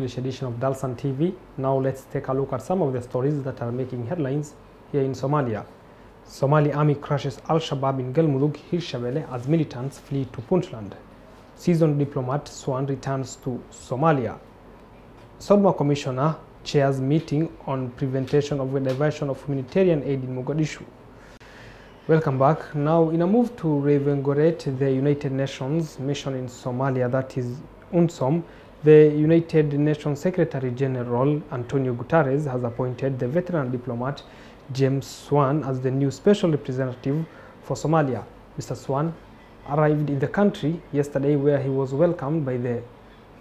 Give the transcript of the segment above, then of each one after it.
English edition of Dalsan TV. Now let's take a look at some of the stories that are making headlines here in Somalia. Somali army crushes Al-Shabaab in Galmudug, Hirshabelle as militants flee to Puntland. Seasoned diplomat Swan returns to Somalia. Sodma Commissioner chairs meeting on prevention of the diversion of humanitarian aid in Mogadishu. Welcome back. Now, in a move to reinvigorate the United Nations mission in Somalia, that is UNSOM, the United Nations Secretary General Antonio Guterres has appointed the veteran diplomat James Swan as the new special representative for Somalia. Mr. Swan arrived in the country yesterday, where he was welcomed by the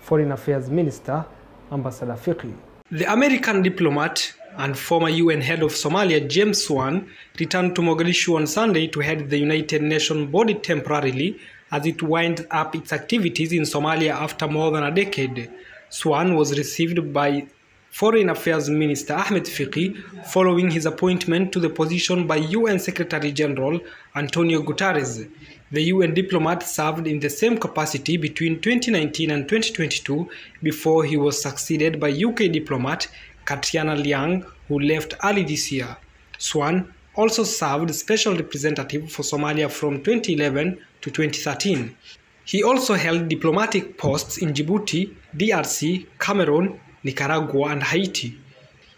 Foreign Affairs Minister, Ambassador Fiqi. The American diplomat and former UN head of Somalia, James Swan, returned to Mogadishu on Sunday to head the United Nations body temporarily as it winds up its activities in Somalia after more than a decade. Swan was received by Foreign Affairs Minister Ahmed Fiqi following his appointment to the position by UN Secretary General Antonio Guterres. The UN diplomat served in the same capacity between 2019 and 2022 before he was succeeded by UK diplomat Katriana Liang, who left early this year. Swan also served special representative for Somalia from 2011 to 2013. He also held diplomatic posts in Djibouti, DRC, Cameroon, Nicaragua, and Haiti.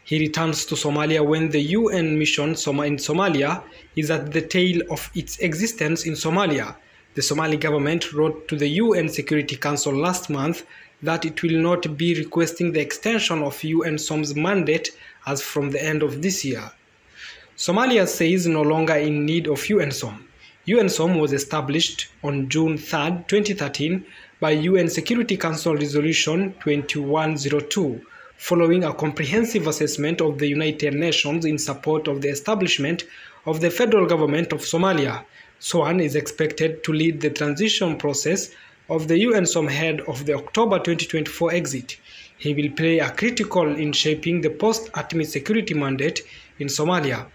He returns to Somalia when the UN mission in Somalia is at the tail of its existence in Somalia. The Somali government wrote to the UN Security Council last month that it will not be requesting the extension of UNSOM's mandate as from the end of this year. Somalia says no longer in need of UNSOM. UNSOM was established on June 3, 2013 by UN Security Council Resolution 2102, following a comprehensive assessment of the United Nations in support of the establishment of the federal government of Somalia. Swan is expected to lead the transition process of the UNSOM ahead of the October 2024 exit. He will play a critical role in shaping the post-ATMIS security mandate in Somalia.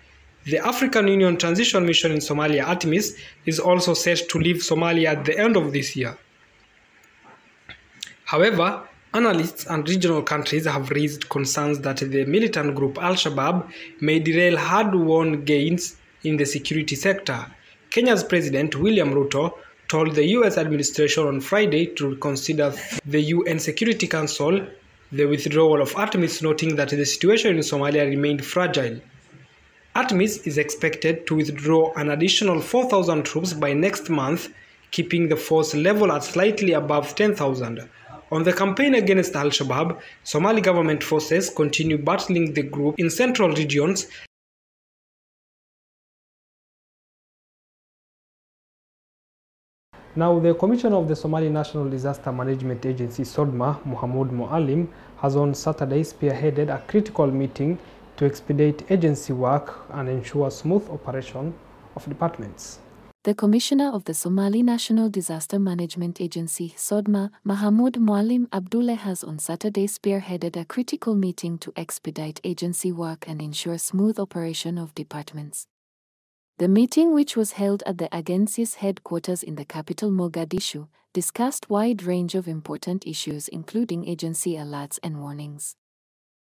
The African Union Transition Mission in Somalia, ATMIS, is also set to leave Somalia at the end of this year. However, analysts and regional countries have raised concerns that the militant group Al-Shabaab may derail hard-won gains in the security sector. Kenya's President William Ruto told the US administration on Friday to reconsider the UN Security Council the withdrawal of ATMIS, noting that the situation in Somalia remained fragile. ATMIS is expected to withdraw an additional 4,000 troops by next month, keeping the force level at slightly above 10,000. On the campaign against Al-Shabaab, Somali government forces continue battling the group in central regions. Now, the Commissioner of the Somali National Disaster Management Agency, SODMA, Mohamud Mualim, has on Saturday spearheaded a critical meeting to expedite agency work and ensure smooth operation of departments. The Commissioner of the Somali National Disaster Management Agency, SODMA, Mohamud Mualim Abdullah, has on Saturday spearheaded a critical meeting to expedite agency work and ensure smooth operation of departments. The meeting, which was held at the agency's headquarters in the capital Mogadishu, discussed a wide range of important issues including agency alerts and warnings.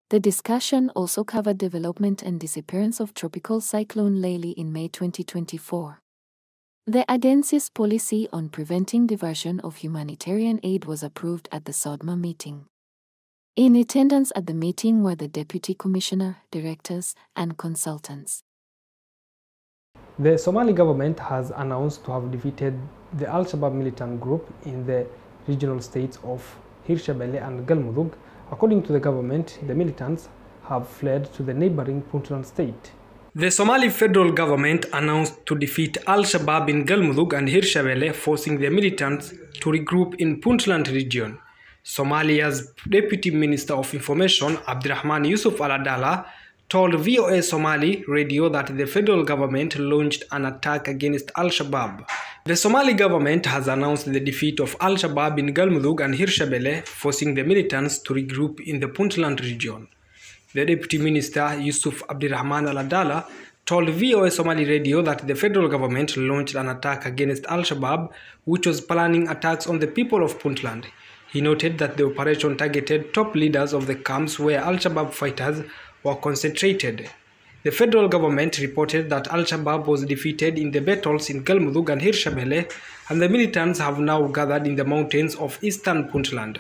The discussion also covered development and disappearance of Tropical Cyclone Layli in May 2024. The agency's policy on preventing diversion of humanitarian aid was approved at the SODMA meeting. In attendance at the meeting were the Deputy Commissioner, directors, and consultants. The Somali government has announced to have defeated the Al-Shabaab militant group in the regional states of Hirshabelle and Galmudug. According to the government, the militants have fled to the neighboring Puntland state. The Somali federal government announced to defeat Al-Shabaab in Galmudug and Hirshabelle, forcing the militants to regroup in Puntland region. Somalia's Deputy Minister of Information, Abdirahman Yusuf Al-Adala, told VOA Somali radio that the federal government launched an attack against Al-Shabaab. The Somali government has announced the defeat of Al-Shabaab in Galmudug and Hirshabelle, forcing the militants to regroup in the Puntland region. The Deputy Minister, Yusuf Abdirahman Al-Adala, told VOA Somali radio that the federal government launched an attack against Al-Shabaab, which was planning attacks on the people of Puntland. He noted that the operation targeted top leaders of the camps where Al-Shabaab fighters were concentrated. The federal government reported that Al-Shabaab was defeated in the battles in Galmudug and Hirshabelle, and the militants have now gathered in the mountains of eastern Puntland.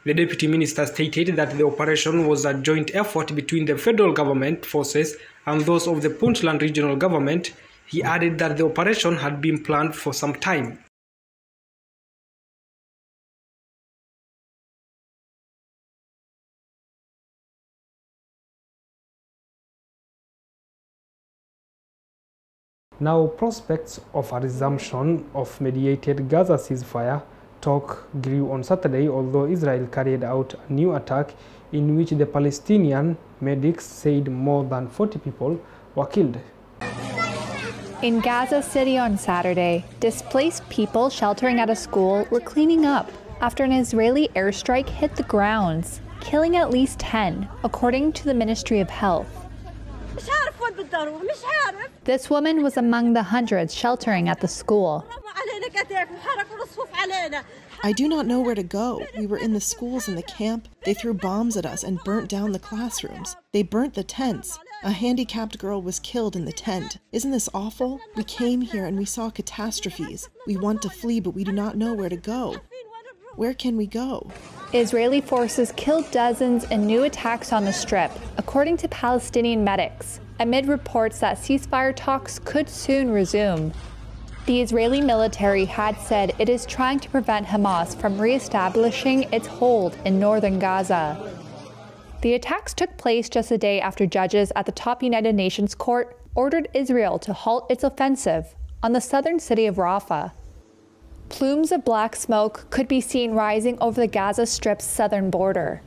The deputy minister stated that the operation was a joint effort between the federal government forces and those of the Puntland regional government. He added that the operation had been planned for some time. Now, prospects of a resumption of mediated Gaza ceasefire talk grew on Saturday, although Israel carried out a new attack in which the Palestinian medics said more than 40 people were killed. In Gaza City on Saturday, displaced people sheltering at a school were cleaning up after an Israeli airstrike hit the grounds, killing at least 10, according to the Ministry of Health. This woman was among the hundreds sheltering at the school. I do not know where to go. We were in the schools in the camp. They threw bombs at us and burnt down the classrooms. They burnt the tents. A handicapped girl was killed in the tent. Isn't this awful? We came here and we saw catastrophes. We want to flee, but we do not know where to go. Where can we go? Israeli forces killed dozens in new attacks on the Strip, according to Palestinian medics, amid reports that ceasefire talks could soon resume. The Israeli military had said it is trying to prevent Hamas from re-establishing its hold in northern Gaza. The attacks took place just a day after judges at the top United Nations court ordered Israel to halt its offensive on the southern city of Rafah. Plumes of black smoke could be seen rising over the Gaza Strip's southern border.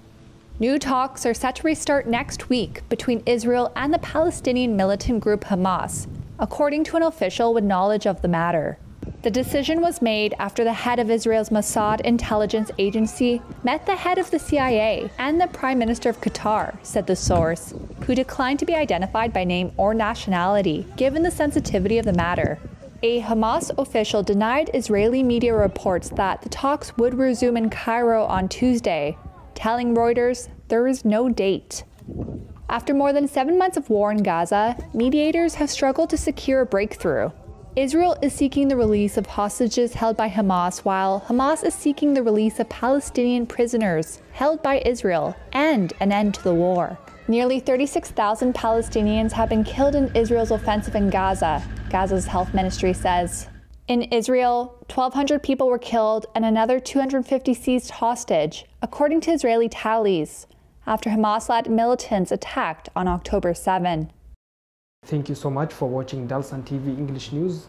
New talks are set to restart next week between Israel and the Palestinian militant group Hamas, according to an official with knowledge of the matter. The decision was made after the head of Israel's Mossad intelligence agency met the head of the CIA and the Prime Minister of Qatar, said the source, who declined to be identified by name or nationality, given the sensitivity of the matter. A Hamas official denied Israeli media reports that the talks would resume in Cairo on Tuesday, telling Reuters there is no date. After more than 7 months of war in Gaza, mediators have struggled to secure a breakthrough. Israel is seeking the release of hostages held by Hamas, while Hamas is seeking the release of Palestinian prisoners held by Israel and an end to the war. Nearly 36,000 Palestinians have been killed in Israel's offensive in Gaza, Gaza's health ministry says. In Israel, 1,200 people were killed and another 250 seized hostage, according to Israeli tallies, after Hamas-led militants attacked on October 7. Thank you so much for watching Dalsan TV English News.